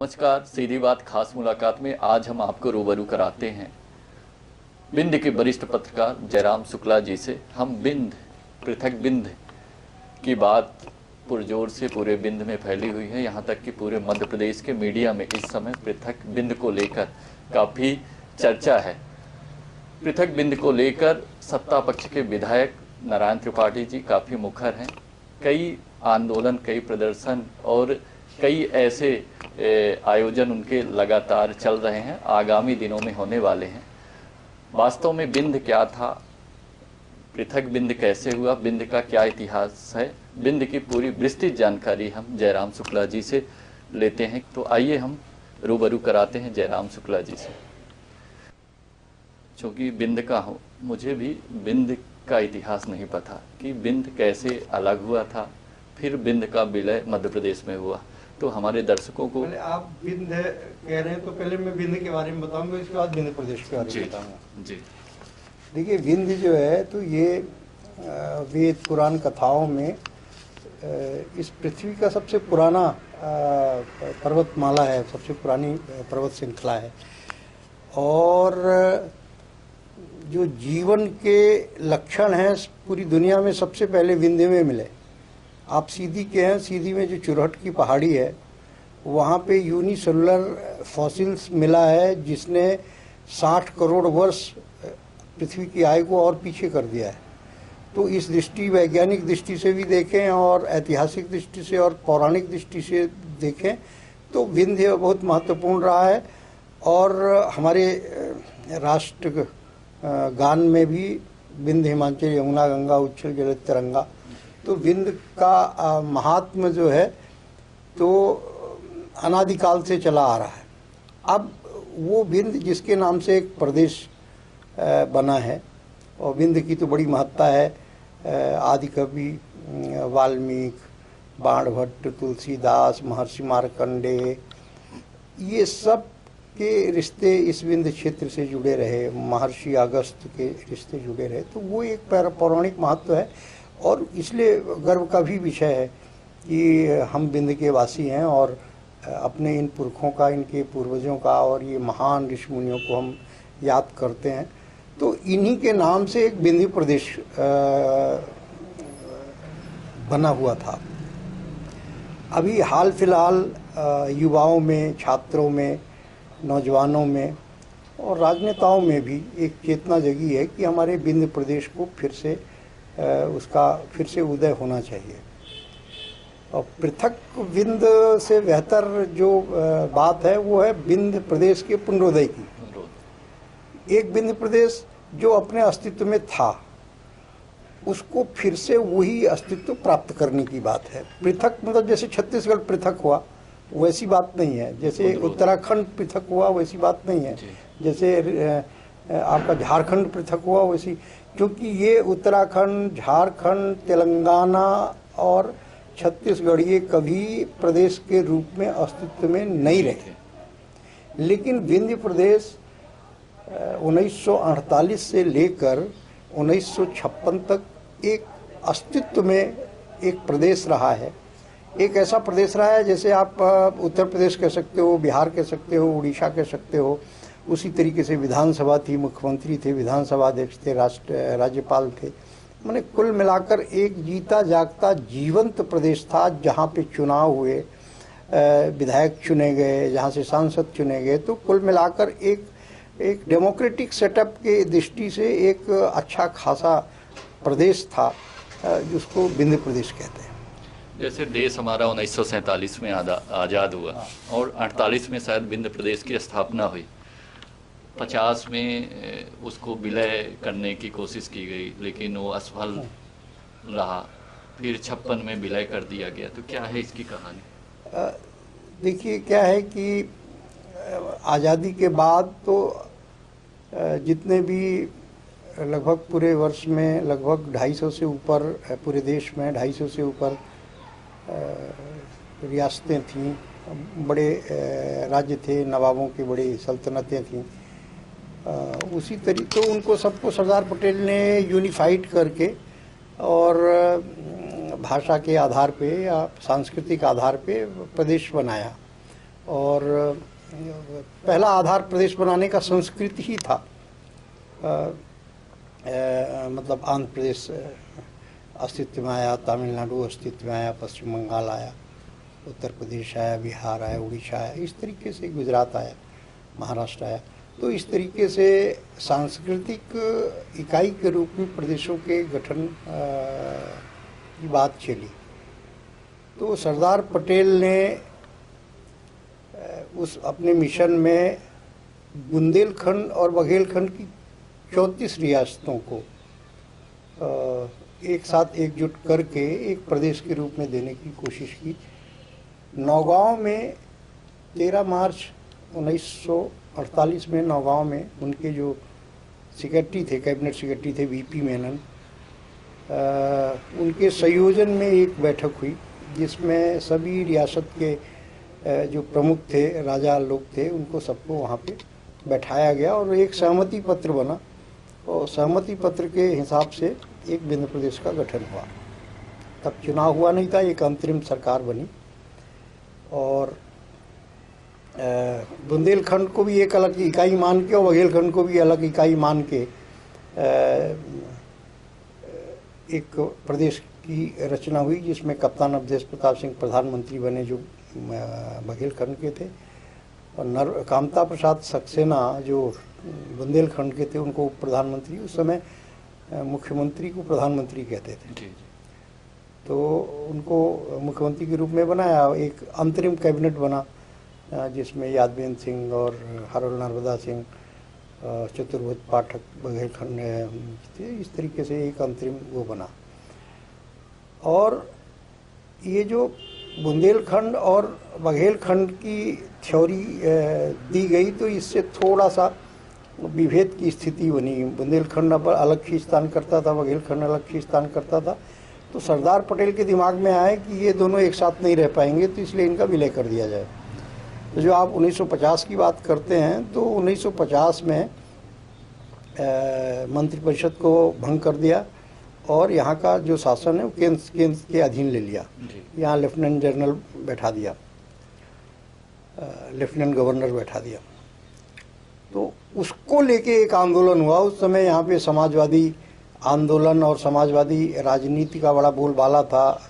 नमस्कार, सीधी बात खास मुलाकात में आज हम आपको रूबरू कराते हैं बिंद के वरिष्ठ पत्रकार जयराम शुक्ला जी से। हम बिंद, पृथक बिंद की बात पुरजोर से पूरे बिंद में फैली हुई है। यहाँ तक कि पूरे मध्य प्रदेश के मीडिया में इस समय पृथक बिंद को लेकर काफ़ी चर्चा है। पृथक बिंद को लेकर सत्ता पक्ष के विधायक नारायण त्रिपाठी जी काफ़ी मुखर हैं। कई आंदोलन, कई प्रदर्शन और कई ऐसे आयोजन उनके लगातार चल रहे हैं, आगामी दिनों में होने वाले हैं। वास्तव में बिंद क्या था, पृथक बिंद कैसे हुआ, बिंद का क्या इतिहास है, बिंद की पूरी विस्तृत जानकारी हम जयराम शुक्ला जी से लेते हैं। तो आइए हम रूबरू कराते हैं जयराम शुक्ला जी से। चूँकि बिंद का हूँ, मुझे भी बिंद का इतिहास नहीं पता कि बिंद कैसे अलग हुआ था, फिर बिंद का विलय मध्य प्रदेश में हुआ। तो हमारे दर्शकों को पहले आप बिंद कह रहे हैं तो पहले मैं बिंद के बारे में बताऊंगा, इसके बाद बिंद प्रदेश के बारे में बताऊंगा। जी, देखिए, बिंद जो है तो ये वेद पुराण कथाओं में इस पृथ्वी का सबसे पुराना पर्वतमाला है, सबसे पुरानी पर्वत श्रृंखला है। और जो जीवन के लक्षण हैं पूरी दुनिया में सबसे पहले विंध्य में मिले। आप सीधी के हैं, सीधी में जो चुरहट की पहाड़ी है वहाँ पे यूनिसेलुलर फॉसिल्स मिला है, जिसने 60 करोड़ वर्ष पृथ्वी की आयु को और पीछे कर दिया है। तो इस दृष्टि, वैज्ञानिक दृष्टि से भी देखें और ऐतिहासिक दृष्टि से और पौराणिक दृष्टि से देखें तो विंध्य बहुत महत्वपूर्ण रहा है। और हमारे राष्ट्र गान में भी विंध्य हिमाचल यमुना गंगा उच्छल जलत तरंगा, तो विंध्य का महात्म्य जो है तो अनादिकाल से चला आ रहा है। अब वो विंध्य जिसके नाम से एक प्रदेश बना है, और विंध्य की तो बड़ी महत्ता है। आदिकवि वाल्मीकि, बाणभट्ट, तुलसीदास, महर्षि मार्कंडेय, ये सब के रिश्ते इस विंध्य क्षेत्र से जुड़े रहे, महर्षि अगस्त्य के रिश्ते जुड़े रहे। तो वो एक पौराणिक महत्व है और इसलिए गर्व का भी विषय है कि हम विंध्य के वासी हैं और अपने इन पुरखों का, इनके पूर्वजों का और ये महान ऋषि मुनियों को हम याद करते हैं। तो इन्हीं के नाम से एक विंध्य प्रदेश बना हुआ था। अभी हाल फिलहाल युवाओं में, छात्रों में, नौजवानों में और राजनेताओं में भी एक चेतना जगी है कि हमारे विंध्य प्रदेश को फिर से उसका फिर से उदय होना चाहिए। और पृथक विंध्य से बेहतर जो बात है वो है विंध्य प्रदेश के पुनरोदय की। एक विंध्य प्रदेश जो अपने अस्तित्व में था, उसको फिर से वही अस्तित्व प्राप्त करने की बात है। पृथक मतलब जैसे छत्तीसगढ़ पृथक हुआ वैसी बात नहीं है, जैसे उत्तराखंड पृथक हुआ वैसी बात नहीं है, जैसे आपका झारखंड पृथक हुआ वैसी। क्योंकि ये उत्तराखंड, झारखंड, तेलंगाना और छत्तीसगढ़ ये कभी प्रदेश के रूप में अस्तित्व में नहीं रहे। लेकिन विंध्य प्रदेश 1948 से लेकर 1956 तक एक अस्तित्व में एक प्रदेश रहा है। एक ऐसा प्रदेश रहा है जैसे आप उत्तर प्रदेश कह सकते हो, बिहार कह सकते हो, उड़ीसा कह सकते हो। उसी तरीके से विधानसभा थी, मुख्यमंत्री थे, विधानसभा अध्यक्ष थे, राज्यपाल थे। मैंने कुल मिलाकर एक जीता जागता जीवंत प्रदेश था, जहाँ पे चुनाव हुए, विधायक चुने गए, जहाँ से सांसद चुने गए। तो कुल मिलाकर एक डेमोक्रेटिक सेटअप के दृष्टि से एक अच्छा खासा प्रदेश था, जिसको विंध्य प्रदेश कहते हैं। जैसे देश हमारा 1947 में आज़ाद हुआ और 48 में शायद विंध्य प्रदेश की स्थापना हुई। 50 में उसको विलय करने की कोशिश की गई लेकिन वो असफल रहा। फिर 56 में विलय कर दिया गया। तो क्या है इसकी कहानी? देखिए, क्या है कि आज़ादी के बाद तो जितने भी लगभग पूरे वर्ष में लगभग 250 से ऊपर, पूरे देश में 250 से ऊपर रियासतें थीं, बड़े राज्य थे, नवाबों की बड़ी सल्तनतें थीं। उसी तरीके तो उनको सबको सरदार पटेल ने यूनिफाइड करके और भाषा के आधार पे या सांस्कृतिक आधार पे प्रदेश बनाया। और पहला आधार प्रदेश बनाने का संस्कृत ही था। मतलब आंध्र प्रदेश अस्तित्व में आया, तमिलनाडु अस्तित्व में आया, पश्चिम बंगाल आया, उत्तर प्रदेश आया, बिहार आया, उड़ीसा आया, इस तरीके से गुजरात आया, महाराष्ट्र आया। तो इस तरीके से सांस्कृतिक इकाई के रूप में प्रदेशों के गठन की बात चली। तो सरदार पटेल ने उस अपने मिशन में बुंदेलखंड और बघेलखंड की 34 रियासतों को एक साथ एकजुट करके एक प्रदेश के रूप में देने की कोशिश की। नौगांव में 13 मार्च 1948 में नौगांव में उनके जो सेक्रेटरी थे, कैबिनेट सेक्रेटरी थे वीपी मेनन, उनके संयोजन में एक बैठक हुई जिसमें सभी रियासत के जो प्रमुख थे, राजा लोग थे, उनको सबको वहाँ पे बैठाया गया और एक सहमति पत्र बना और सहमति पत्र के हिसाब से एक विंध्य प्रदेश का गठन हुआ। तब चुनाव हुआ नहीं था, एक अंतरिम सरकार बनी और बुंदेलखंड को भी एक अलग इकाई मान के और बघेलखंड को भी अलग इकाई मान के एक प्रदेश की रचना हुई जिसमें कप्तान अवधेश प्रताप सिंह प्रधानमंत्री बने जो बघेलखंड के थे, और कामता प्रसाद सक्सेना जो बुंदेलखंड के थे उनको प्रधानमंत्री, उस समय मुख्यमंत्री को प्रधानमंत्री कहते थे, तो उनको मुख्यमंत्री के रूप में बनाया। एक अंतरिम कैबिनेट बना जिसमें यादवेंद्र सिंह और हरल नर्मदा सिंह, चतुर्भुज पाठक बघेलखंड थे। इस तरीके से एक अंतरिम वो बना। और ये जो बुंदेलखंड और बघेलखंड की थ्योरी दी गई तो इससे थोड़ा सा विभेद की स्थिति बनी। बुंदेलखंड अब अलग खींचतान करता था, बघेलखंड अलग खींचतान करता था। तो सरदार पटेल के दिमाग में आया कि ये दोनों एक साथ नहीं रह पाएंगे, तो इसलिए इनका विलय कर दिया जाए। तो जो आप 1950 की बात करते हैं तो 1950 में मंत्रिपरिषद को भंग कर दिया और यहाँ का जो शासन है वो केंद्र के अधीन ले लिया। यहाँ लेफ्टिनेंट जनरल बैठा दिया, लेफ्टिनेंट गवर्नर बैठा दिया। तो उसको लेके एक आंदोलन हुआ। उस समय यहाँ पे समाजवादी आंदोलन और समाजवादी राजनीति का बड़ा बोलबाला था।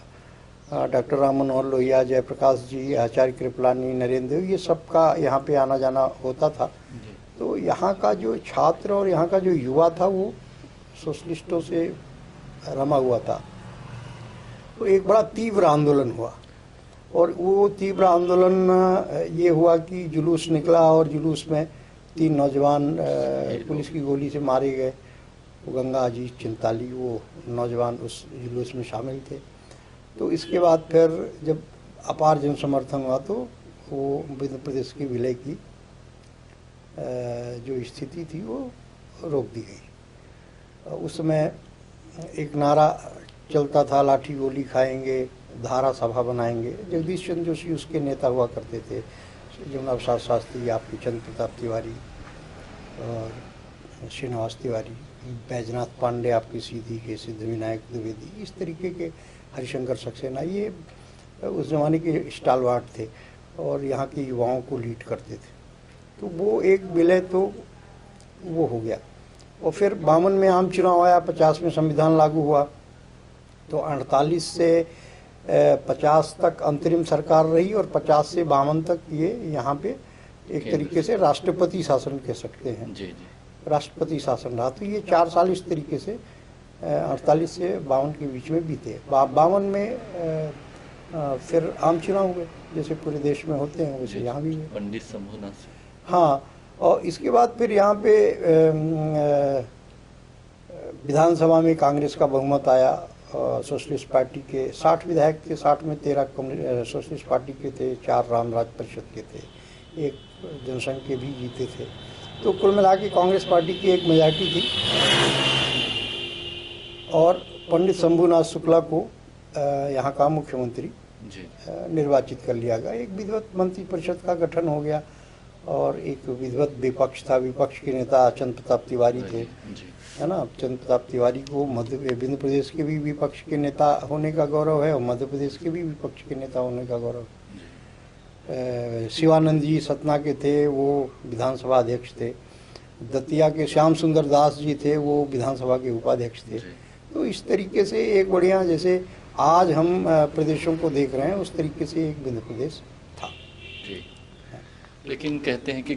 डॉक्टर राम मनोहर लोहिया, जयप्रकाश जी, आचार्य कृपलानी, नरेंद्र, ये सब का यहाँ पे आना जाना होता था। तो यहाँ का जो छात्र और यहाँ का जो युवा था वो सोशलिस्टों से रमा हुआ था। तो एक बड़ा तीव्र आंदोलन हुआ और वो तीव्र आंदोलन ये हुआ कि जुलूस निकला और जुलूस में 3 नौजवान पुलिस की गोली से मारे गए। वो गंगा अजीत चिंताली वो नौजवान उस जुलूस में शामिल थे। तो इसके बाद फिर जब अपार जन समर्थन हुआ तो वो विंध्य प्रदेश के विलय की जो स्थिति थी वो रोक दी गई। उस समय एक नारा चलता था, लाठी गोली खाएंगे, धारा सभा बनाएंगे। जगदीश चंद्र जोशी उसके नेता हुआ करते थे, जमुना प्रसाद शास्त्री, आपके चंद्र प्रताप तिवारी और श्रीनिवास तिवारी, बैजनाथ पांडे आपकी सीधी के, सिद्धिविनायक द्विवेदी, इस तरीके के, हरिशंकर सक्सेना, ये उस ज़माने के स्टालवार्ड थे और यहाँ के युवाओं को लीड करते थे। तो वो एक विलय तो वो हो गया। और फिर 52 में आम चुनाव आया, 50 में संविधान लागू हुआ। तो 48 से 50 तक अंतरिम सरकार रही और 50 से 52 तक ये यहाँ पे एक तरीके से राष्ट्रपति शासन कह सकते हैं। जी। राष्ट्रपति शासन रहा। तो ये 4 साल इस तरीके से 48 से 52 के बीच में बीते। 52 में फिर आम चुनाव हुए जैसे पूरे देश में होते हैं, वैसे यहाँ भी हुए पंडित शंभूनाथ से। हाँ, और इसके बाद फिर यहाँ पे विधानसभा में कांग्रेस का बहुमत आया। सोशलिस्ट पार्टी के 60 विधायक थे, 60 में 13 सोशलिस्ट पार्टी के थे, 4 रामराज परिषद के थे, 1 जनसंघ के भी जीते थे। तो कुल मिला के कांग्रेस पार्टी की एक मेजॉरिटी थी और पंडित शंभूनाथ शुक्ला को यहाँ का मुख्यमंत्री निर्वाचित कर लिया गया। एक विधिवत मंत्रिपरिषद का गठन हो गया और एक विधिवत विपक्ष था। विपक्ष के नेता चंद्र प्रताप तिवारी थे, है ना। चंद्र प्रताप तिवारी को विंध्य प्रदेश के भी विपक्ष के नेता होने का गौरव है और मध्य प्रदेश के भी विपक्ष के नेता होने का गौरव। शिवानंद जी सतना के थे, वो विधानसभा अध्यक्ष थे। दतिया के श्याम सुंदर दास जी थे, वो विधानसभा के उपाध्यक्ष थे। तो इस तरीके से एक बढ़िया, जैसे आज हम प्रदेशों को देख रहे हैं, उस तरीके से एक विंध्य प्रदेश था। जी। लेकिन कहते हैं कि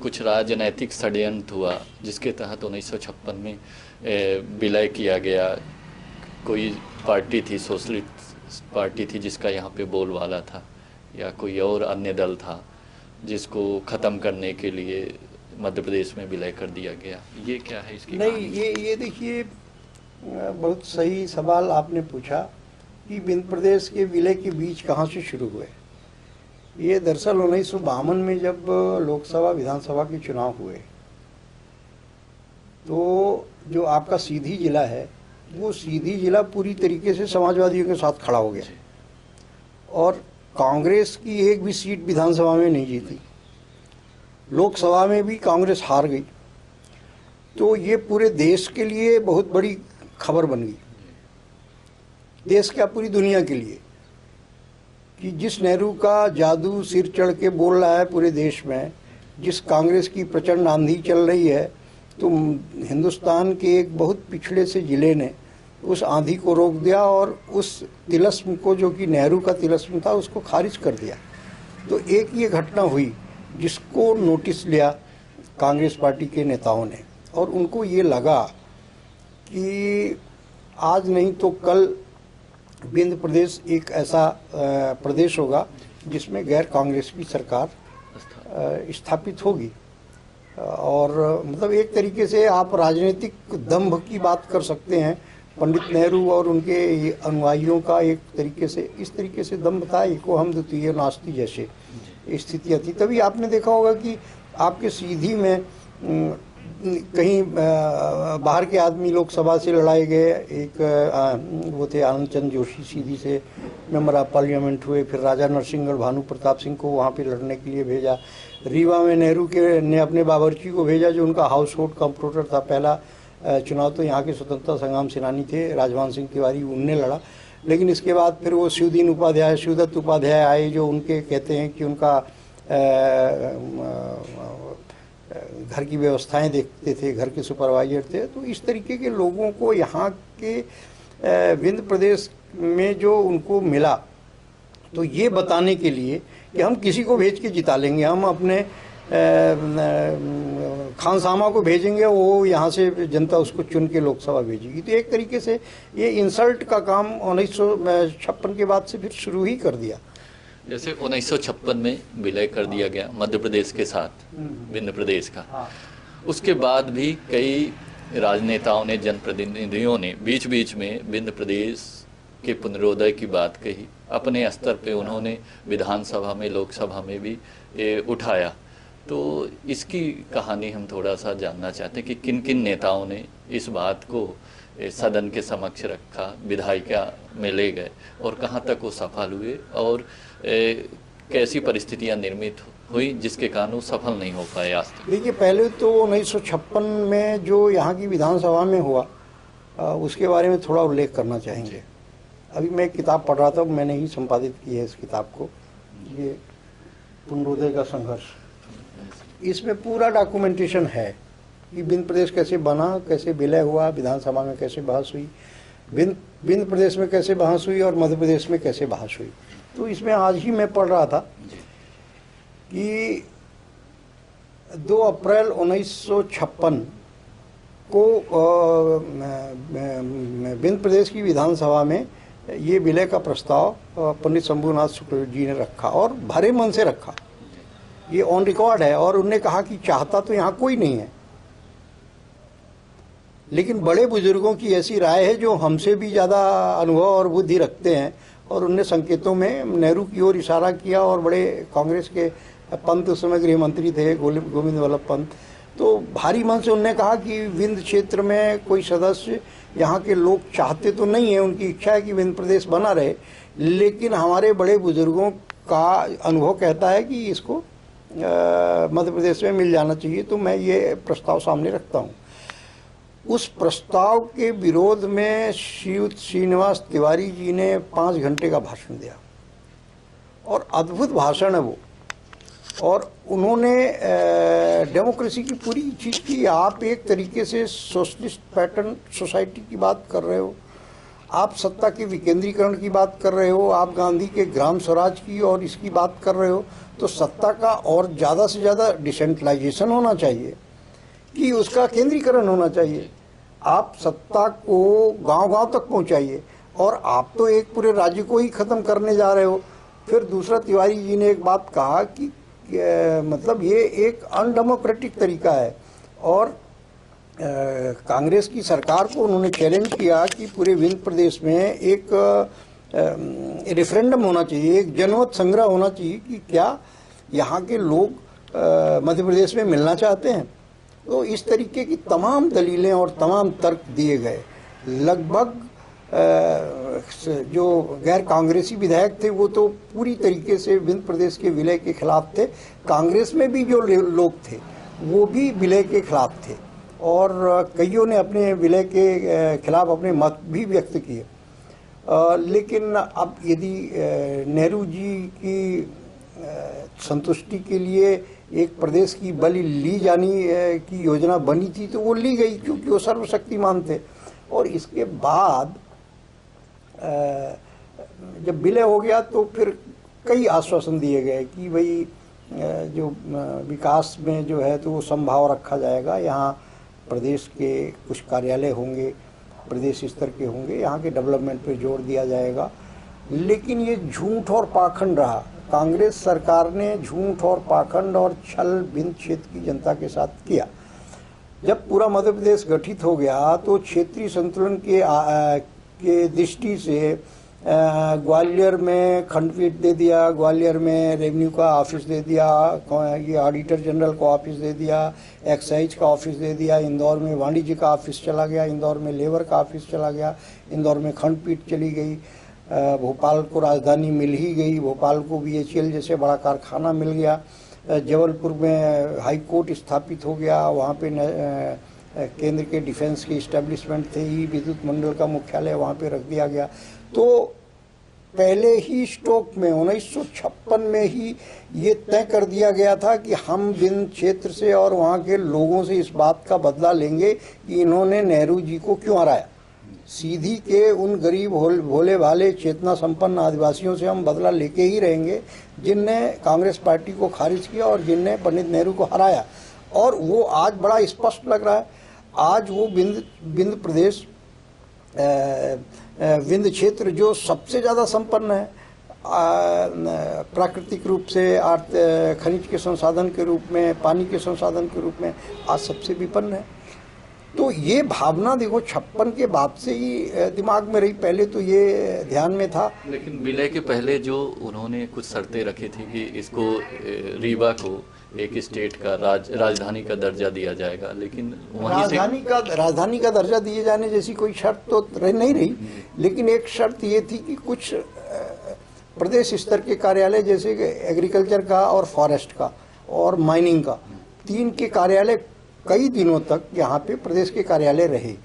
कुछ राजनैतिक षड्यंत्र हुआ जिसके तहत 1956 में विलय किया गया। कोई पार्टी थी, सोशलिस्ट पार्टी थी, जिसका यहाँ पे बोलबाला था, या कोई और अन्य दल था जिसको ख़त्म करने के लिए मध्य प्रदेश में विलय कर दिया गया। ये क्या है इसकी नहीं, कहानी? ये देखिए, बहुत सही सवाल आपने पूछा कि विंध्य प्रदेश के विलय के बीच कहाँ से शुरू हुए। ये दरअसल 1952 में जब लोकसभा विधानसभा के चुनाव हुए, तो जो आपका सीधी जिला है, वो सीधी जिला पूरी तरीके से समाजवादियों के साथ खड़ा हो गया और कांग्रेस की एक भी सीट विधानसभा में नहीं जीती। लोकसभा में भी कांग्रेस हार गई। तो ये पूरे देश के लिए बहुत बड़ी खबर बन गई, देश क्या पूरी दुनिया के लिए, कि जिस नेहरू का जादू सिर चढ़ के बोल रहा है पूरे देश में, जिस कांग्रेस की प्रचंड आंधी चल रही है, तो हिंदुस्तान के एक बहुत पिछड़े से जिले ने उस आंधी को रोक दिया और उस तिलस्म को, जो कि नेहरू का तिलस्म था, उसको खारिज कर दिया। तो एक ये घटना हुई जिसको नोटिस लिया कांग्रेस पार्टी के नेताओं ने, और उनको ये लगा कि आज नहीं तो कल विंध्य प्रदेश एक ऐसा प्रदेश होगा जिसमें गैर कांग्रेस की सरकार स्थापित होगी। और मतलब एक तरीके से आप राजनीतिक दंभ की बात कर सकते हैं। पंडित नेहरू और उनके अनुयायियों का एक तरीके से, इस तरीके से दंभ था, एको हम द्वितीय नास्ति जैसे स्थितियाँ थी। तभी आपने देखा होगा कि आपके सीधी में कहीं बाहर के आदमी लोकसभा से लड़ाए गए। एक वो थे आनंद चंद्र जोशी, सीधी से मेंबर ऑफ पार्लियामेंट हुए। फिर राजा नरसिंह और भानु प्रताप सिंह को वहाँ पे लड़ने के लिए भेजा। रीवा में नेहरू के ने अपने बावर्ची को भेजा, जो उनका हाउस होल्ड कंप्यूटर था। पहला चुनाव तो यहाँ के स्वतंत्रता संग्राम सेनानी थे राजवान सिंह तिवारी, उनने लड़ा। लेकिन इसके बाद फिर वो शिवदीन उपाध्याय, शिवदत्त उपाध्याय आए, जो उनके कहते हैं कि उनका घर की व्यवस्थाएं देखते थे, घर के सुपरवाइजर थे। तो इस तरीके के लोगों को यहाँ के विंध्य प्रदेश में जो उनको मिला, तो ये बताने के लिए कि हम किसी को भेज के जिता लेंगे, हम अपने खानसामा को भेजेंगे, वो यहाँ से जनता उसको चुन के लोकसभा भेजेगी। तो एक तरीके से ये इंसल्ट का काम 1956 के बाद से फिर शुरू ही कर दिया। जैसे 1956 में विलय कर दिया गया मध्य प्रदेश के साथ विंध्य प्रदेश का, उसके बाद भी कई राजनेताओं ने, जनप्रतिनिधियों ने बीच बीच में विंध्य प्रदेश के पुनरोदय की बात कही। अपने स्तर पे उन्होंने विधानसभा में, लोकसभा में भी उठाया। तो इसकी कहानी हम थोड़ा सा जानना चाहते हैं कि किन किन नेताओं ने इस बात को सदन के समक्ष रखा, विधायिका में ले गए और कहाँ तक वो सफल हुए, और कैसी परिस्थितियां निर्मित हुई जिसके कारण वो सफल नहीं हो पाए आज तक। देखिए, पहले तो 1956 में जो यहाँ की विधानसभा में हुआ, उसके बारे में थोड़ा उल्लेख करना चाहेंगे। अभी मैं एक किताब पढ़ रहा था, मैंने ही संपादित की है इस किताब को, ये पुनरोदय का संघर्ष। इसमें पूरा डॉक्यूमेंटेशन है कि विंध्य प्रदेश कैसे बना, कैसे विलय हुआ, विधानसभा में कैसे बहस हुई, विंध्य प्रदेश में कैसे बहस हुई और मध्य प्रदेश में कैसे बहस हुई। तो इसमें आज ही मैं पढ़ रहा था कि 2 अप्रैल 1956 को विंध्य प्रदेश की विधानसभा में ये विलय का प्रस्ताव पंडित शंभूनाथ शुक्ल जी ने रखा, और भरे मन से रखा। ये ऑन रिकॉर्ड है। और उन्होंने कहा कि चाहता तो यहाँ कोई नहीं है, लेकिन बड़े बुजुर्गों की ऐसी राय है जो हमसे भी ज़्यादा अनुभव और बुद्धि रखते हैं। और उनने संकेतों में नेहरू की ओर इशारा किया, और बड़े कांग्रेस के पंत उस समय गृह मंत्री थे, गोविंद वल्लभ पंत। तो भारी मन से उन्होंने कहा कि विंध्य क्षेत्र में कोई सदस्य, यहाँ के लोग चाहते तो नहीं है, उनकी इच्छा है कि विंध्य प्रदेश बना रहे, लेकिन हमारे बड़े बुजुर्गों का अनुभव कहता है कि इसको मध्य प्रदेश में मिल जाना चाहिए। तो मैं ये प्रस्ताव सामने रखता हूँ। उस प्रस्ताव के विरोध में श्रीनिवास तिवारी जी ने 5 घंटे का भाषण दिया, और अद्भुत भाषण है वो। और उन्होंने डेमोक्रेसी की पूरी चीज़ की। आप एक तरीके से सोशलिस्ट पैटर्न सोसाइटी की बात कर रहे हो, आप सत्ता के विकेंद्रीकरण की बात कर रहे हो, आप गांधी के ग्राम स्वराज की और इसकी बात कर रहे हो, तो सत्ता का और ज़्यादा से ज़्यादा डिसेंट्रलाइजेशन होना चाहिए कि उसका केंद्रीकरण होना चाहिए। आप सत्ता को गांव-गांव तक पहुंचाइए, और आप तो एक पूरे राज्य को ही ख़त्म करने जा रहे हो। फिर दूसरा, तिवारी जी ने एक बात कहा कि मतलब ये एक अनडेमोक्रेटिक तरीका है, और कांग्रेस की सरकार को उन्होंने चैलेंज किया कि पूरे विंध्य प्रदेश में एक रेफरेंडम होना चाहिए, एक जनमत संग्रह होना चाहिए कि क्या यहाँ के लोग मध्य प्रदेश में मिलना चाहते हैं। तो इस तरीके की तमाम दलीलें और तमाम तर्क दिए गए। लगभग जो गैर कांग्रेसी विधायक थे वो तो पूरी तरीके से विंध्य प्रदेश के विलय के खिलाफ थे। कांग्रेस में भी जो लोग थे वो भी विलय के खिलाफ थे, और कईयों ने अपने विलय के खिलाफ अपने मत भी व्यक्त किए। लेकिन अब यदि नेहरू जी की संतुष्टि के लिए एक प्रदेश की बलि ली जानी की योजना बनी थी तो वो ली गई, क्योंकि वो सर्वशक्तिमान थे। और इसके बाद जब विलय हो गया तो फिर कई आश्वासन दिए गए कि भाई जो विकास में जो है तो वो संभाव रखा जाएगा, यहाँ प्रदेश के कुछ कार्यालय होंगे, प्रदेश स्तर के होंगे, यहाँ के डेवलपमेंट पे जोर दिया जाएगा। लेकिन ये झूठ और पाखंड रहा। कांग्रेस सरकार ने झूठ और पाखंड और छल विंध्य क्षेत्र की जनता के साथ किया। जब पूरा मध्य प्रदेश गठित हो गया तो क्षेत्रीय संतुलन के दृष्टि से ग्वालियर में खंडपीठ दे दिया, ग्वालियर में रेवेन्यू का ऑफिस दे दिया, ये ऑडिटर जनरल का ऑफिस दे दिया, एक्साइज का ऑफिस दे दिया, इंदौर में वाणिज्य का ऑफिस चला गया, इंदौर में लेबर का ऑफिस चला गया, इंदौर में खंडपीठ चली गई, भोपाल को राजधानी मिल ही गई, भोपाल को BHEL जैसे बड़ा कारखाना मिल गया, जबलपुर में हाई कोर्ट स्थापित हो गया, वहाँ पे केंद्र के डिफेंस के इस्टेब्लिशमेंट थे ही, विद्युत मंडल का मुख्यालय वहाँ पे रख दिया गया। तो पहले ही स्टॉक में 1956 में ही ये तय कर दिया गया था कि हम विंध्य क्षेत्र से और वहाँ के लोगों से इस बात का बदला लेंगे कि इन्होंने नेहरू जी को क्यों हराया। सीधी के उन गरीब भोले भाले चेतना संपन्न आदिवासियों से हम बदला लेके ही रहेंगे जिनने कांग्रेस पार्टी को खारिज किया और जिनने पंडित नेहरू को हराया। और वो आज बड़ा स्पष्ट लग रहा है। आज वो विंध्य प्रदेश विंध्य क्षेत्र जो सबसे ज़्यादा संपन्न है प्राकृतिक रूप से, खनिज के संसाधन के रूप में, पानी के संसाधन के रूप में, आज सबसे विपन्न है। तो ये भावना देखो 56 के बाद से ही दिमाग में रही। पहले तो ये ध्यान में था, लेकिन विलय के पहले जो उन्होंने कुछ शर्तें रखी थी कि इसको रीवा को एक स्टेट का राजधानी का दर्जा दिया जाएगा, लेकिन राजधानी का दर्जा दिए जाने जैसी कोई शर्त तो नहीं रही। लेकिन एक शर्त ये थी कि कुछ प्रदेश स्तर के कार्यालय जैसे एग्रीकल्चर का और फॉरेस्ट का और माइनिंग का, 3 के कार्यालय कई दिनों तक यहाँ पे प्रदेश के कार्यालय रहे।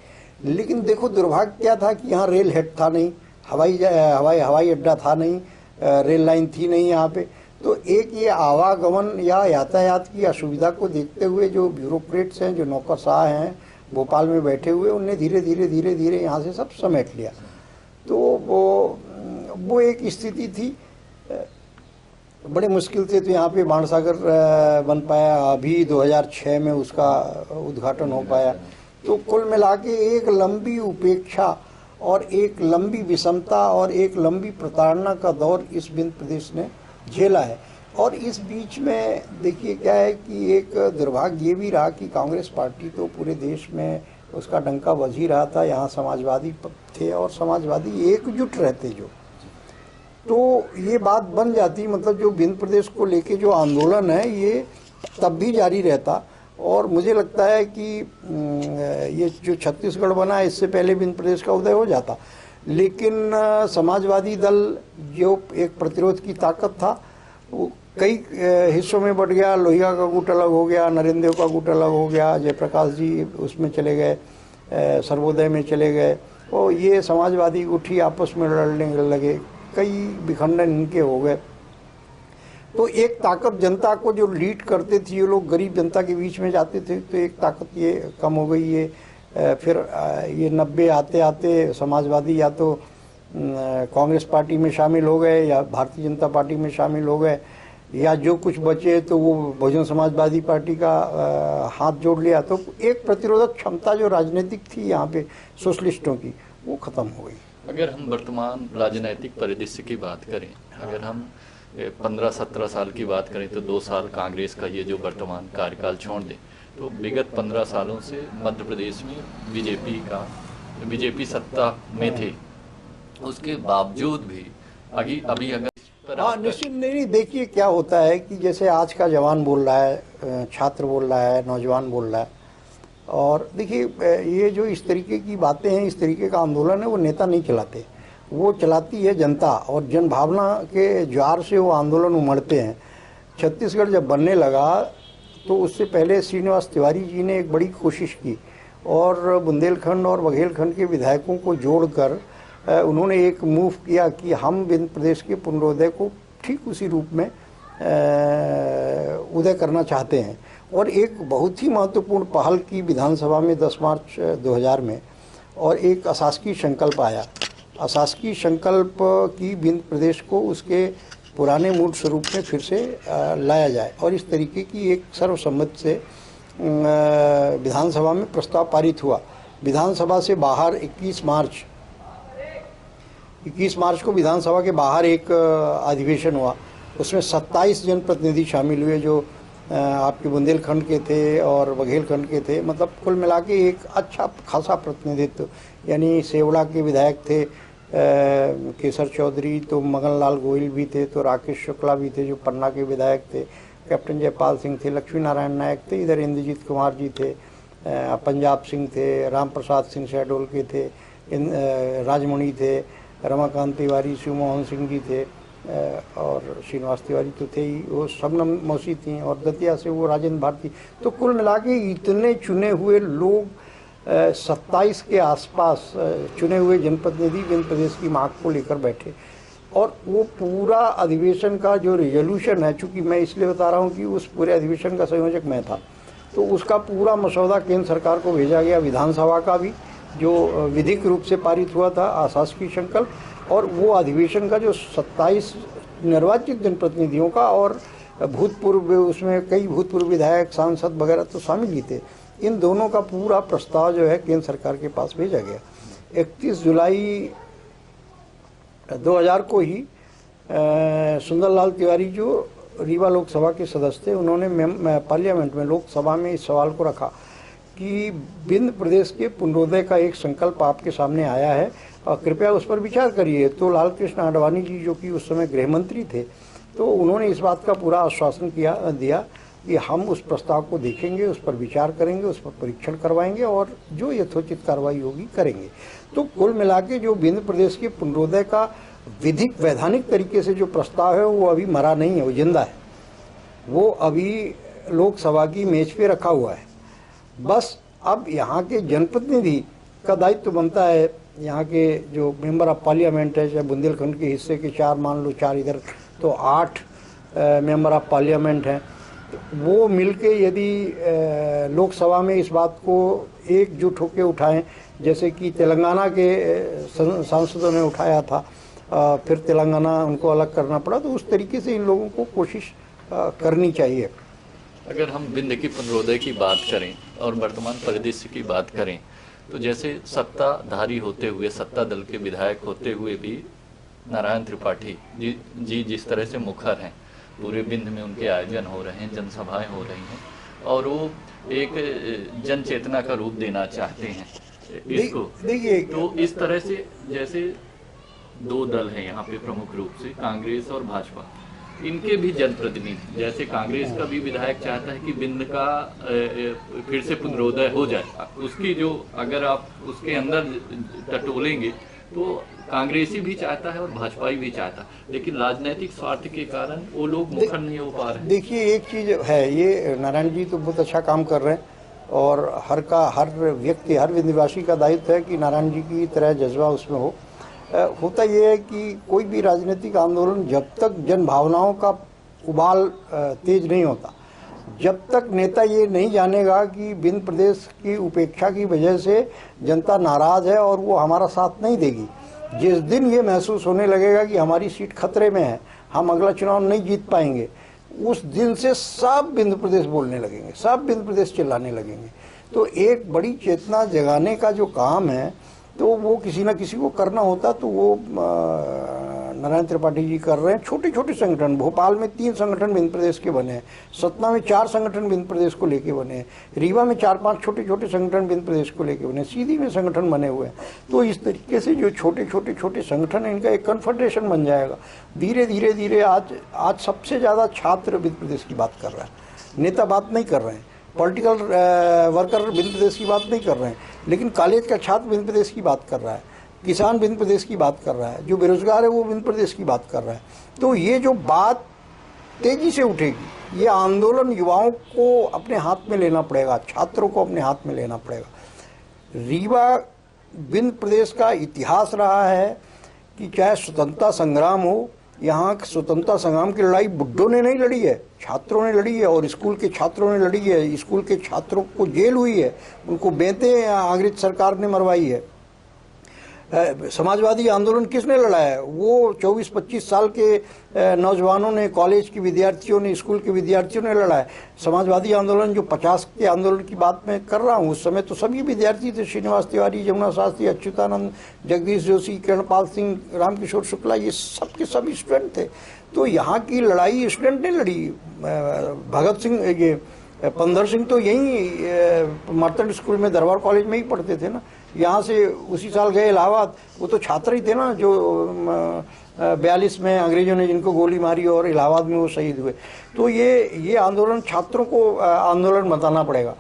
लेकिन देखो दुर्भाग्य क्या था कि यहाँ रेल हेड था नहीं, हवाई अड्डा था नहीं, रेल लाइन थी नहीं यहाँ पे। तो एक ये आवागमन या यातायात की असुविधा को देखते हुए जो ब्यूरोक्रेट्स हैं, जो नौकरशाह हैं भोपाल में बैठे हुए, उनने धीरे धीरे यहाँ से सब समेट लिया। तो वो एक स्थिति थी। बड़े मुश्किल से तो यहाँ पे बाणसागर बन पाया, अभी 2006 में उसका उद्घाटन हो पाया। तो कुल मिला के एक लंबी उपेक्षा और एक लंबी विषमता और एक लंबी प्रताड़ना का दौर इस विंध्य प्रदेश ने झेला है। और इस बीच में देखिए क्या है कि एक दुर्भाग्य ये भी रहा कि कांग्रेस पार्टी तो पूरे देश में उसका डंका बज ही रहा था। यहाँ समाजवादी थे और समाजवादी एकजुट रहते जो, तो ये बात बन जाती, मतलब जो विंध्य प्रदेश को लेके जो आंदोलन है ये तब भी जारी रहता। और मुझे लगता है कि ये जो छत्तीसगढ़ बना है इससे पहले विंध्य प्रदेश का उदय हो जाता। लेकिन समाजवादी दल जो एक प्रतिरोध की ताकत था वो कई हिस्सों में बट गया। लोहिया का गुट अलग हो गया, नरेंद्र देव का गुट अलग हो गया, जयप्रकाश जी उसमें चले गए, सर्वोदय में चले गए, और ये समाजवादी गुट ही आपस में लड़ने लगे, कई विखंडन इनके हो गए। तो एक ताकत जनता को जो लीड करते थे ये लोग गरीब जनता के बीच में जाते थे, तो एक ताकत ये कम हो गई है। फिर ये 90 आते आते समाजवादी या तो कांग्रेस पार्टी में शामिल हो गए या भारतीय जनता पार्टी में शामिल हो गए, या जो कुछ बचे तो वो बहुजन समाजवादी पार्टी का हाथ जोड़ लिया। तो एक प्रतिरोधक क्षमता जो राजनीतिक थी यहाँ पे सोशलिस्टों की, वो खत्म हो गई। अगर हम वर्तमान राजनीतिक परिदृश्य की बात करें, अगर हम 15-17 साल की बात करें तो 2 साल कांग्रेस का ये जो वर्तमान कार्यकाल छोड़ दें, तो विगत 15 सालों से मध्य प्रदेश में बीजेपी सत्ता में थे, उसके बावजूद भी अभी अगर हाँ निश्चित नहीं। देखिए क्या होता है कि जैसे आज का जवान बोल रहा है, छात्र बोल रहा है, नौजवान बोल रहा है, और देखिए ये जो इस तरीके की बातें हैं, इस तरीके का आंदोलन है, वो नेता नहीं चलाते, वो चलाती है जनता, और जन भावना के ज्वार से वो आंदोलन उमड़ते हैं। छत्तीसगढ़ जब बनने लगा तो उससे पहले श्रीनिवास तिवारी जी ने एक बड़ी कोशिश की, और बुंदेलखंड और बघेलखंड के विधायकों को जोड़कर उन्होंने एक मूव किया कि हम विंध्य प्रदेश के पुनरोदय को ठीक उसी रूप में उदय करना चाहते हैं। और एक बहुत ही महत्वपूर्ण पहल की विधानसभा में 10 मार्च 2000 में, और एक अशासकीय संकल्प आया। अशासकीय संकल्प की विंध्य प्रदेश को उसके पुराने मूल स्वरूप में फिर से लाया जाए, और इस तरीके की एक सर्वसम्मति से विधानसभा में प्रस्ताव पारित हुआ। विधानसभा से बाहर 21 मार्च को विधानसभा के बाहर एक अधिवेशन हुआ, उसमें 27 जनप्रतिनिधि शामिल हुए, जो आपके बुंदेलखंड के थे और बघेलखंड के थे। मतलब कुल मिला के एक अच्छा खासा प्रतिनिधित्व, यानी सेवड़ा के विधायक थे केसर चौधरी, तो मगन लाल गोयल भी थे, तो राकेश शुक्ला भी थे जो पन्ना के विधायक थे, कैप्टन जयपाल सिंह थे, लक्ष्मी नारायण नायक थे, इधर इंद्रजीत कुमार जी थे, पंजाब सिंह थे, राम प्रसाद सिंह शहडोल के थे, राजमणि थे, रमाकांत तिवारी, शिवमोहन सिंह जी थे, और श्रीनिवास तिवारी तो थे ही, वो शबनम मौसी थी, और दतिया से वो राजेंद्र भारती। तो कुल मिला के इतने चुने हुए लोग 27 के आसपास चुने हुए जनप्रतिनिधि विंध्य प्रदेश की मांग को लेकर बैठे, और वो पूरा अधिवेशन का जो रेजोल्यूशन है, चूंकि मैं इसलिए बता रहा हूँ कि उस पूरे अधिवेशन का संयोजक मैं था, तो उसका पूरा मसौदा केंद्र सरकार को भेजा गया। विधानसभा का भी जो विधिक रूप से पारित हुआ था अशासकीय संकल्प, और वो अधिवेशन का जो 27 निर्वाचित जनप्रतिनिधियों का, और भूतपूर्व उसमें कई भूतपूर्व विधायक सांसद वगैरह तो शामिल ही थे, इन दोनों का पूरा प्रस्ताव जो है केंद्र सरकार के पास भेजा गया। 31 जुलाई 2000 को ही सुंदरलाल तिवारी जो रीवा लोकसभा के सदस्य थे, उन्होंने पार्लियामेंट में लोकसभा में इस सवाल को रखा कि विंध्य प्रदेश के पुनरोदय का एक संकल्प आपके सामने आया है और कृपया उस पर विचार करिए। तो लाल कृष्ण आडवाणी जी जो कि उस समय गृह मंत्री थे, तो उन्होंने इस बात का पूरा आश्वासन दिया कि हम उस प्रस्ताव को देखेंगे, उस पर विचार करेंगे, उस पर परीक्षण करवाएंगे और जो यथोचित कार्रवाई होगी करेंगे। तो कुल मिला के जो विंध्य प्रदेश के पुनरोदय का विधिक वैधानिक तरीके से जो प्रस्ताव है वो अभी मरा नहीं है, वो जिंदा है, वो अभी लोकसभा की मेज पे रखा हुआ है। बस अब यहाँ के जनप्रतिनिधि का दायित्व बनता है, यहाँ के जो मेंबर ऑफ पार्लियामेंट है, चाहे बुंदेलखंड के हिस्से के 4 मान लो, 4 इधर, तो 8 मेंबर ऑफ पार्लियामेंट हैं, वो मिलके यदि लोकसभा में इस बात को एकजुट होकर उठाएं, जैसे कि तेलंगाना के सांसदों ने उठाया था, फिर तेलंगाना उनको अलग करना पड़ा, तो उस तरीके से इन लोगों को कोशिश करनी चाहिए। अगर हम विंध्य की पुनरोदय की बात करें और वर्तमान परिदृश्य की बात करें, तो जैसे सत्ताधारी होते हुए, सत्ता दल के विधायक होते हुए भी नारायण त्रिपाठी जी जिस तरह से मुखर हैं, पूरे विंध्य में उनके आयोजन हो रहे हैं, जनसभाएं हो रही हैं, और वो एक जन चेतना का रूप देना चाहते हैं इसको। देखिए, तो इस तरह से जैसे 2 दल हैं यहाँ पे प्रमुख रूप से, कांग्रेस और भाजपा, इनके भी जनप्रतिनिधि, जैसे कांग्रेस का भी विधायक चाहता है कि विंध्य का फिर से पुनरोदय हो जाए, उसकी जो अगर आप उसके अंदर टटोलेंगे तो कांग्रेसी भी चाहता है और भाजपाई भी चाहता है, लेकिन राजनीतिक स्वार्थ के कारण वो लोग मुखर नहीं हो पा रहे। देखिए एक चीज है, ये नारायण जी तो बहुत अच्छा काम कर रहे हैं, और हर व्यक्ति, हर विंध्यवासी का दायित्व है कि नारायण जी की तरह जज्बा उसमें हो। होता ये है कि कोई भी राजनीतिक आंदोलन जब तक जन भावनाओं का उबाल तेज नहीं होता। जब तक नेता ये नहीं जानेगा कि विंध्य प्रदेश की उपेक्षा की वजह से जनता नाराज है और वो हमारा साथ नहीं देगी, जिस दिन ये महसूस होने लगेगा कि हमारी सीट खतरे में है, हम अगला चुनाव नहीं जीत पाएंगे, उस दिन से सब विंध्य प्रदेश बोलने लगेंगे, सब विंध्य प्रदेश चिल्लाने लगेंगे। तो एक बड़ी चेतना जगाने का जो काम है तो वो किसी ना किसी को करना होता, तो वो नारायण त्रिपाठी जी कर रहे हैं। छोटे छोटे संगठन, भोपाल में 3 संगठन विंध्य प्रदेश के बने हैं, सतना में 4 संगठन विंध्य प्रदेश को लेके बने हैं, रीवा में 4-5 छोटे छोटे संगठन विंध्य प्रदेश को लेके बने, सीधी में संगठन बने हुए हैं। तो इस तरीके से जो छोटे छोटे संगठन है, इनका एक कन्फेडरेशन बन जाएगा। धीरे धीरे आज सबसे ज़्यादा छात्र विंध्य प्रदेश की बात कर रहा है, नेता बात नहीं कर रहे हैं, पॉलिटिकल वर्कर विंध्य प्रदेश की बात नहीं कर रहे हैं, लेकिन कॉलेज का छात्र विंध्य प्रदेश की बात कर रहा है, किसान विंध्य प्रदेश की बात कर रहा है, जो बेरोजगार है वो विंध्य प्रदेश की बात कर रहा है। तो ये जो बात तेजी से उठेगी, ये आंदोलन युवाओं को अपने हाथ में लेना पड़ेगा, छात्रों को अपने हाथ में लेना पड़ेगा। रीवा विंध्य प्रदेश का इतिहास रहा है कि चाहे स्वतंत्रता संग्राम हो, यहाँ स्वतंत्रता संग्राम की लड़ाई बुड्ढों ने नहीं लड़ी है, छात्रों ने लड़ी है, और स्कूल के छात्रों ने लड़ी है। स्कूल के छात्रों को जेल हुई है, उनको बेंतें अंग्रेज सरकार ने मरवाई है। समाजवादी आंदोलन किसने लड़ा है? वो 24-25 साल के नौजवानों ने, कॉलेज के विद्यार्थियों ने, स्कूल के विद्यार्थियों ने लड़ा है। समाजवादी आंदोलन जो 50 के आंदोलन की बात मैं कर रहा हूँ, उस समय तो सभी विद्यार्थी थे, श्रीनिवास तिवारी, जमुना शास्त्री, अच्युतानंद, जगदीश जोशी, किरणपाल सिंह, रामकिशोर शुक्ला, ये सब के सब स्टूडेंट थे। तो यहाँ की लड़ाई स्टूडेंट ने लड़ी। भगत सिंह, ये पंदर सिंह तो यहीं मार्तंड स्कूल में, दरबार कॉलेज में ही पढ़ते थे ना, यहाँ से उसी साल गए इलाहाबाद। वो तो छात्र ही थे ना जो 42 में अंग्रेजों ने जिनको गोली मारी और इलाहाबाद में वो शहीद हुए। तो ये आंदोलन छात्रों को आंदोलन बताना पड़ेगा।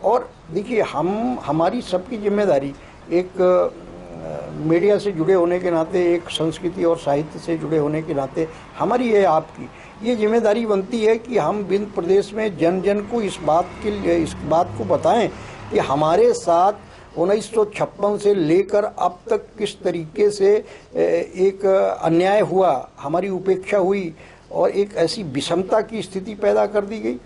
और देखिए, हमारी सबकी जिम्मेदारी, एक मीडिया से जुड़े होने के नाते, एक संस्कृति और साहित्य से जुड़े होने के नाते हमारी है, आपकी ये जिम्मेदारी बनती है कि हम विंध्य प्रदेश में जन जन को इस बात को बताएं कि हमारे साथ 1956 से लेकर अब तक किस तरीके से एक अन्याय हुआ, हमारी उपेक्षा हुई और एक ऐसी विषमता की स्थिति पैदा कर दी गई।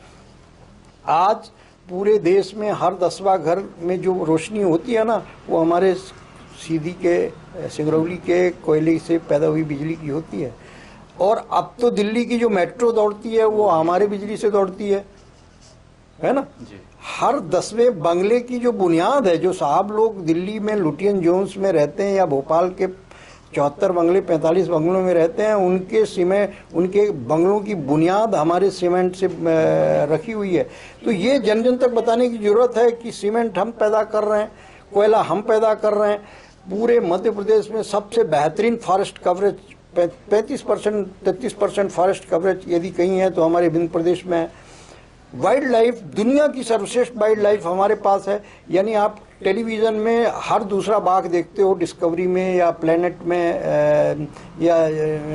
आज पूरे देश में हर 10वां घर में जो रोशनी होती है ना, वो हमारे सीधी के, सिंगरौली के कोयले से पैदा हुई बिजली की होती है। और अब तो दिल्ली की जो मेट्रो दौड़ती है वो हमारे बिजली से दौड़ती है ना जी। हर 10वें बंगले की जो बुनियाद है, जो साहब लोग दिल्ली में लुटियन जोन्स में रहते हैं या भोपाल के 74 बंगले, 45 बंगलों में रहते हैं, उनके बंगलों की बुनियाद हमारे सीमेंट से रखी हुई है। तो ये जन जन तक बताने की जरूरत है कि सीमेंट हम पैदा कर रहे हैं, कोयला हम पैदा कर रहे हैं। पूरे मध्य प्रदेश में सबसे बेहतरीन फॉरेस्ट कवरेज 33% फॉरेस्ट कवरेज यदि कहीं है तो हमारे विंध्य प्रदेश में है। वाइल्ड लाइफ, दुनिया की सर्वश्रेष्ठ वाइल्ड लाइफ हमारे पास है। यानी आप टेलीविज़न में हर दूसरा बाघ देखते हो, डिस्कवरी में या प्लेनेट में या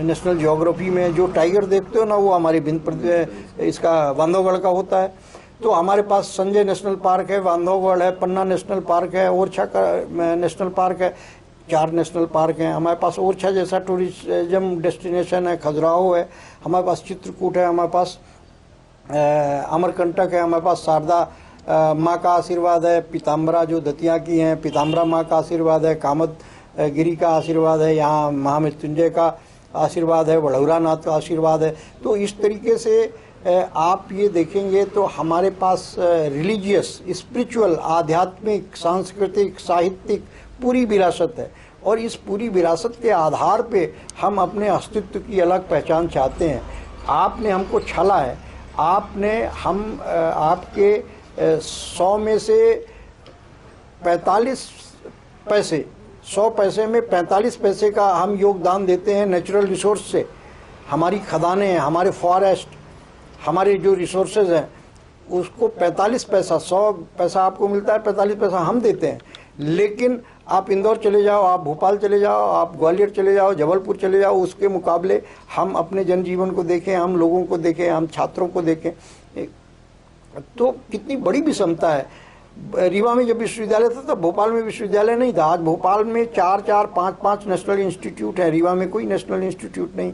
नेशनल ज्योग्राफी में जो टाइगर देखते हो ना, वो हमारे विंध्य प्रदेश इसका बांधवगढ़ का होता है। तो हमारे पास संजय नेशनल पार्क है, बांधवगढ़ है, पन्ना नेशनल पार्क है, ओरछा का नेशनल पार्क है, 4 नेशनल पार्क हैं हमारे पास। ओरछा जैसा टूरिज्म डेस्टिनेशन है, खजुराहो है हमारे पास, चित्रकूट है हमारे पास, अमरकंटक है हमारे पास, शारदा माँ का आशीर्वाद है, पीताम्बरा जो दतिया की हैं, पीताम्बरा माँ का आशीर्वाद है, कामद गिरी का आशीर्वाद है, यहाँ महामृत्युंजय का आशीर्वाद है, वढ़ौरा नाथ का आशीर्वाद है। तो इस तरीके से आप ये देखेंगे तो हमारे पास रिलीजियस, स्पिरिचुअल, आध्यात्मिक, सांस्कृतिक, साहित्यिक पूरी विरासत है। और इस पूरी विरासत के आधार पे हम अपने अस्तित्व की अलग पहचान चाहते हैं। आपने हमको छला है, आपके 100 में से 45 पैसे, 100 पैसे में 45 पैसे का हम योगदान देते हैं नेचुरल रिसोर्स से। हमारी खदानें हैं, हमारे फॉरेस्ट, हमारे जो रिसोर्सेज हैं, उसको 45 पैसा, 100 पैसा आपको मिलता है, 45 पैसा हम देते हैं। लेकिन आप इंदौर चले जाओ, आप भोपाल चले जाओ, आप ग्वालियर चले जाओ, जबलपुर चले जाओ, उसके मुकाबले हम अपने जनजीवन को देखें, हम लोगों को देखें, हम छात्रों को देखें, तो कितनी बड़ी विषमता है। रीवा में जब विश्वविद्यालय था तब भोपाल में विश्वविद्यालय नहीं था। आज भोपाल में 4-4, 5-5 नेशनल इंस्टीट्यूट है, रीवा में कोई नेशनल इंस्टीट्यूट नहीं।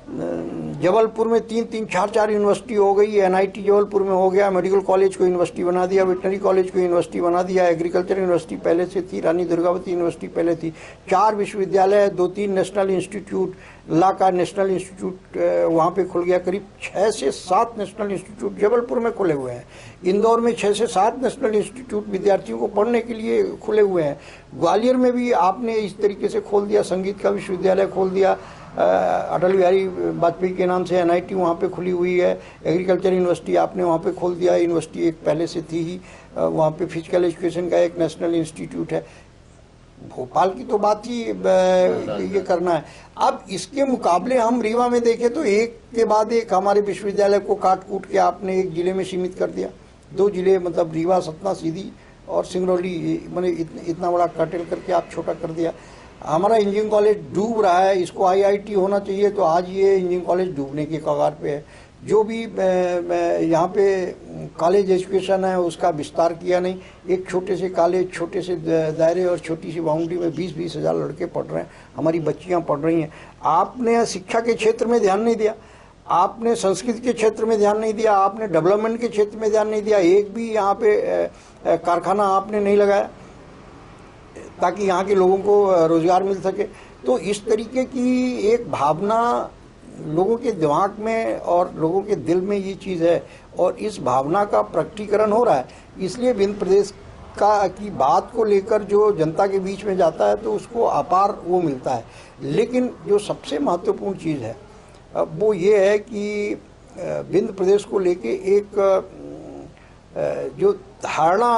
जबलपुर में 3-3, 4-4 यूनिवर्सिटी हो गई। एनआईटी जबलपुर में हो गया, मेडिकल कॉलेज को यूनिवर्सिटी बना दिया, वेटनरी कॉलेज को यूनिवर्सिटी बना दिया, एग्रीकल्चर यूनिवर्सिटी पहले से थी, रानी दुर्गावती यूनिवर्सिटी पहले थी, 4 विश्वविद्यालय, 2-3 नेशनल इंस्टीट्यूट, ला का नेशनल इंस्टीट्यूट वहाँ पे खुल गया। करीब 6 से 7 नेशनल इंस्टीट्यूट जबलपुर में खुले हुए हैं। इंदौर में 6 से 7 नेशनल इंस्टीट्यूट विद्यार्थियों को पढ़ने के लिए खुले हुए हैं। ग्वालियर में भी आपने इस तरीके से खोल दिया, संगीत का विश्वविद्यालय खोल दिया, अटल बिहारी वाजपेयी के नाम से एनआईटी वहाँ पे खुली हुई है। एग्रीकल्चर यूनिवर्सिटी आपने वहाँ पे खोल दिया, यूनिवर्सिटी एक पहले से थी ही। वहाँ पे फिजिकल एजुकेशन का एक नेशनल इंस्टीट्यूट है। भोपाल की तो बात ही ये करना है। अब इसके मुकाबले हम रीवा में देखें तो एक के बाद एक हमारे विश्वविद्यालय को काट कूट के आपने एक जिले में सीमित कर दिया। 2 जिले मतलब रीवा, सतना, सीधी और सिंगरौली, मैंने इतना बड़ा कर्टेल करके आप छोटा कर दिया। हमारा इंजीनियरिंग कॉलेज डूब रहा है, इसको आईआईटी होना चाहिए, तो आज ये इंजीनियरिंग कॉलेज डूबने के कगार पे है। जो भी यहाँ पे कॉलेज एजुकेशन है उसका विस्तार किया नहीं। एक छोटे से कॉलेज, छोटे से दायरे और छोटी सी बाउंड्री में 20-20 हज़ार लड़के पढ़ रहे हैं, हमारी बच्चियाँ पढ़ रही हैं। आपने शिक्षा के क्षेत्र में ध्यान नहीं दिया, आपने संस्कृति के क्षेत्र में ध्यान नहीं दिया, आपने डेवलपमेंट के क्षेत्र में ध्यान नहीं दिया। एक भी यहाँ पे कारखाना आपने नहीं लगाया ताकि यहाँ के लोगों को रोजगार मिल सके। तो इस तरीके की एक भावना लोगों के दिमाग में और लोगों के दिल में ये चीज़ है, और इस भावना का प्रकटीकरण हो रहा है। इसलिए विंध्य प्रदेश की बात को लेकर जो जनता के बीच में जाता है तो उसको अपार वो मिलता है। लेकिन जो सबसे महत्वपूर्ण चीज़ है वो ये है कि विंध्य प्रदेश को लेके एक जो धारणा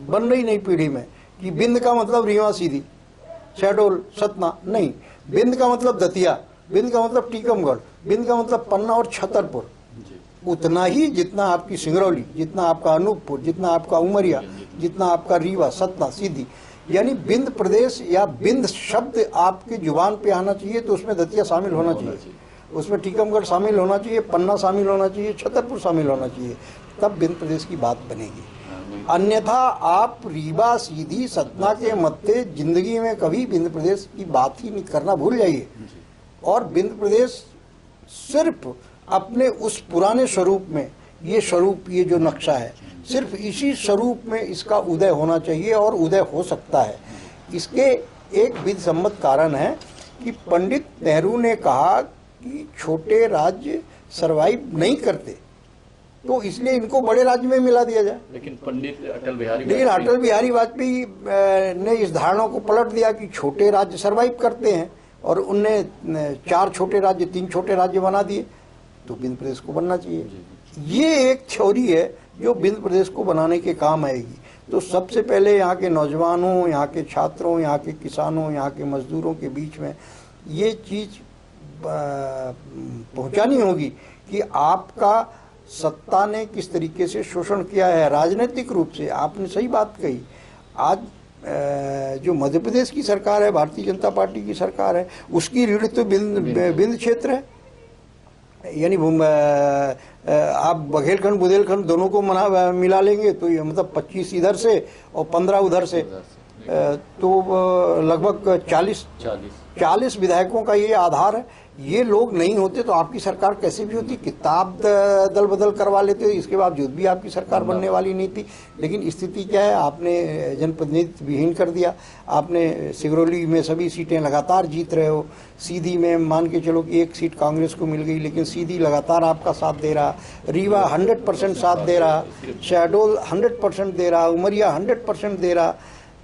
बन रही नई पीढ़ी में कि विंध्य का मतलब रीवा, सीधी, शहडोल, सतना नहीं। विंध्य का मतलब दतिया, विंध्य का मतलब टीकमगढ़, विंध्य का मतलब पन्ना और छतरपुर। उतना ही जितना आपकी सिंगरौली, जितना आपका अनूपपुर, जितना आपका उमरिया, जितना आपका रीवा, सतना, सीधी। यानी विंध्य प्रदेश या विंध्य शब्द आपकी जुबान पे आना चाहिए तो उसमें दतिया शामिल होना चाहिए, उसमें टीकमगढ़ शामिल होना चाहिए, पन्ना शामिल होना चाहिए, छतरपुर शामिल होना चाहिए, तब विंध्य प्रदेश की बात बनेगी। अन्यथा आप रीवा, सीधी, सतना के मध्य जिंदगी में कभी विंध्य प्रदेश की बात ही नहीं करना भूल जाइए। और विंध्य प्रदेश सिर्फ अपने उस पुराने स्वरूप में, ये स्वरूप, ये जो नक्शा है, सिर्फ इसी स्वरूप में इसका उदय होना चाहिए और उदय हो सकता है। इसके एक विधिसम्मत कारण है कि पंडित नेहरू ने कहा कि छोटे राज्य सरवाइव नहीं करते, तो इसलिए इनको बड़े राज्य में मिला दिया जाए। लेकिन अटल बिहारी वाजपेयी ने इस धारणा को पलट दिया कि छोटे राज्य सरवाइव करते हैं, और उनने 4 छोटे राज्य, 3 छोटे राज्य बना दिए, तो विंध्य प्रदेश को बनना चाहिए। ये एक थ्योरी है जो विंध्य प्रदेश को बनाने के काम आएगी। तो सबसे पहले यहाँ के नौजवानों, यहाँ के छात्रों, यहाँ के किसानों, यहाँ के मजदूरों के बीच में ये चीज पहुंचानी होगी कि आपका सत्ता ने किस तरीके से शोषण किया है राजनीतिक रूप से। आपने सही बात कही। आज जो मध्य प्रदेश की सरकार है, भारतीय जनता पार्टी की सरकार है, उसकी रीढ़ तो विंध्य क्षेत्र है। यानी आप बघेलखंड बुंदेलखंड दोनों को मिला लेंगे तो ये मतलब 25 इधर से और 15 उधर से, तो लगभग 40 विधायकों का ये आधार है। ये लोग नहीं होते तो आपकी सरकार कैसे भी होती, किताब दल बदल करवा लेते, इसके बावजूद भी आपकी सरकार बनने वाली नहीं थी। लेकिन स्थिति क्या है, आपने जनप्रतिनिधित्व विहीन कर दिया। आपने सिंगरौली में सभी सीटें लगातार जीत रहे हो, सीधी में मान के चलो कि 1 सीट कांग्रेस को मिल गई, लेकिन सीधी लगातार आपका साथ दे रहा, रीवा 100% साथ दे रहा, शहडोल 100% दे रहा, उमरिया 100% दे रहा।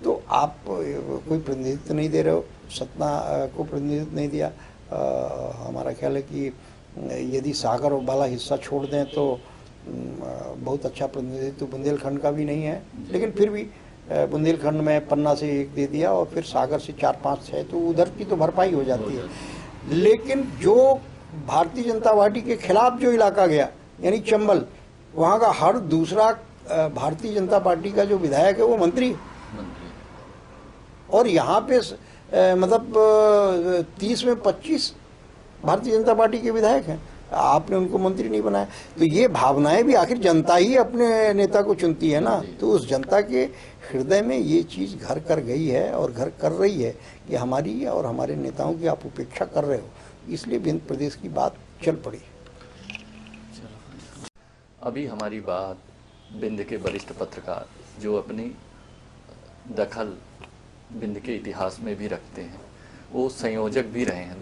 तो आप कोई प्रतिनिधित्व नहीं दे रहे हो, सतना को प्रतिनिधित्व नहीं दिया। हमारा ख्याल है कि यदि सागर वाला हिस्सा छोड़ दें तो बहुत अच्छा प्रतिनिधित्व बुंदेलखंड का भी नहीं है, लेकिन फिर भी बुंदेलखंड में पन्ना से 1 दे दिया और फिर सागर से 4-5 है, तो उधर की तो भरपाई हो जाती है। लेकिन जो भारतीय जनता पार्टी के खिलाफ जो इलाका गया, यानी चंबल, वहाँ का हर दूसरा भारतीय जनता पार्टी का जो विधायक है वो मंत्री, और यहाँ पे मतलब 30 में 25 भारतीय जनता पार्टी के विधायक हैं, आपने उनको मंत्री नहीं बनाया। तो ये भावनाएं भी आखिर जनता ही अपने नेता को चुनती है ना, तो उस जनता के हृदय में ये चीज़ घर कर गई है और घर कर रही है कि हमारी और हमारे नेताओं की आप उपेक्षा कर रहे हो। इसलिए विंध्य प्रदेश की बात चल पड़ी। अभी हमारी बात विंध्य के वरिष्ठ पत्रकार जो अपनी दखल विंध्य के इतिहास में भी रखते हैं, वो संयोजक भी रहे हैं।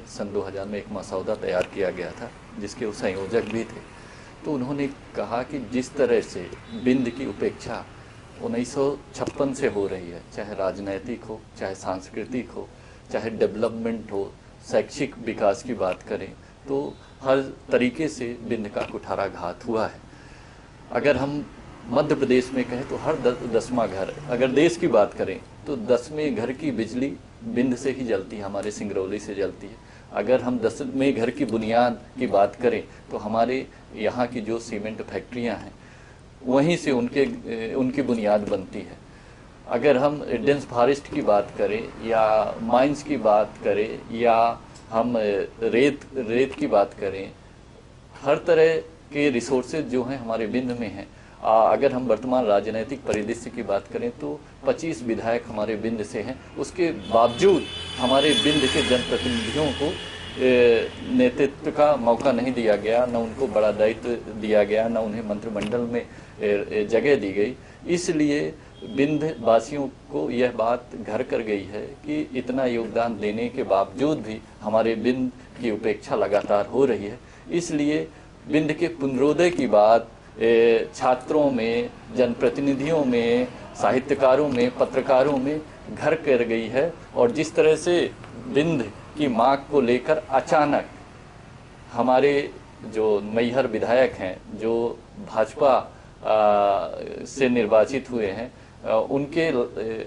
सन 2000 में एक मसौदा तैयार किया गया था जिसके वो संयोजक भी थे। तो उन्होंने कहा कि जिस तरह से विंध्य की उपेक्षा 1956 से हो रही है, चाहे राजनैतिक हो, चाहे सांस्कृतिक हो, चाहे डेवलपमेंट हो, शैक्षिक विकास की बात करें, तो हर तरीके से विंध्य का कुठाराघात हुआ है। अगर हम मध्य प्रदेश में कहें तो हर 10वां घर, अगर देश की बात करें तो 10वें घर की बिजली विंध्य से ही जलती है, हमारे सिंगरौली से जलती है। अगर हम 10वें घर की बुनियाद की बात करें तो हमारे यहाँ की जो सीमेंट फैक्ट्रियाँ हैं वहीं से उनकी बुनियाद बनती है। अगर हम डेंस फॉरेस्ट की बात करें या माइंस की बात करें या हम रेत की बात करें, हर तरह के रिसोर्सेज जो हैं हमारे विंध्य में हैं। अगर हम वर्तमान राजनीतिक परिदृश्य की बात करें तो 25 विधायक हमारे विंध्य से हैं। उसके बावजूद हमारे विंध्य के जनप्रतिनिधियों को नेतृत्व का मौका नहीं दिया गया, न उनको बड़ा दायित्व दिया गया, न उन्हें मंत्रिमंडल में जगह दी गई। इसलिए विंध्य वासियों को यह बात घर कर गई है कि इतना योगदान देने के बावजूद भी हमारे विंध्य की उपेक्षा लगातार हो रही है। इसलिए विंध्य के पुनरोदय की बात छात्रों में, जनप्रतिनिधियों में, साहित्यकारों में, पत्रकारों में घर कर गई है। और जिस तरह से विंध्य की मांग को लेकर अचानक हमारे जो मैहर विधायक हैं, जो भाजपा से निर्वाचित हुए हैं, उनके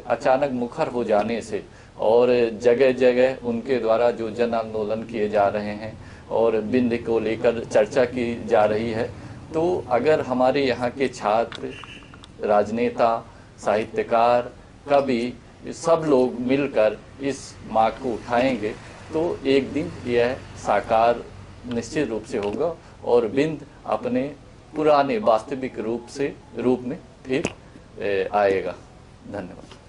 अचानक मुखर हो जाने से और जगह जगह उनके द्वारा जो जन आंदोलन किए जा रहे हैं और विंध्य को लेकर चर्चा की जा रही है, तो अगर हमारे यहाँ के छात्र, राजनेता, साहित्यकार, कवि, सब लोग मिलकर इस मांग को उठाएंगे तो एक दिन यह साकार निश्चित रूप से होगा और विंध्य अपने पुराने वास्तविक रूप में फिर आएगा। धन्यवाद।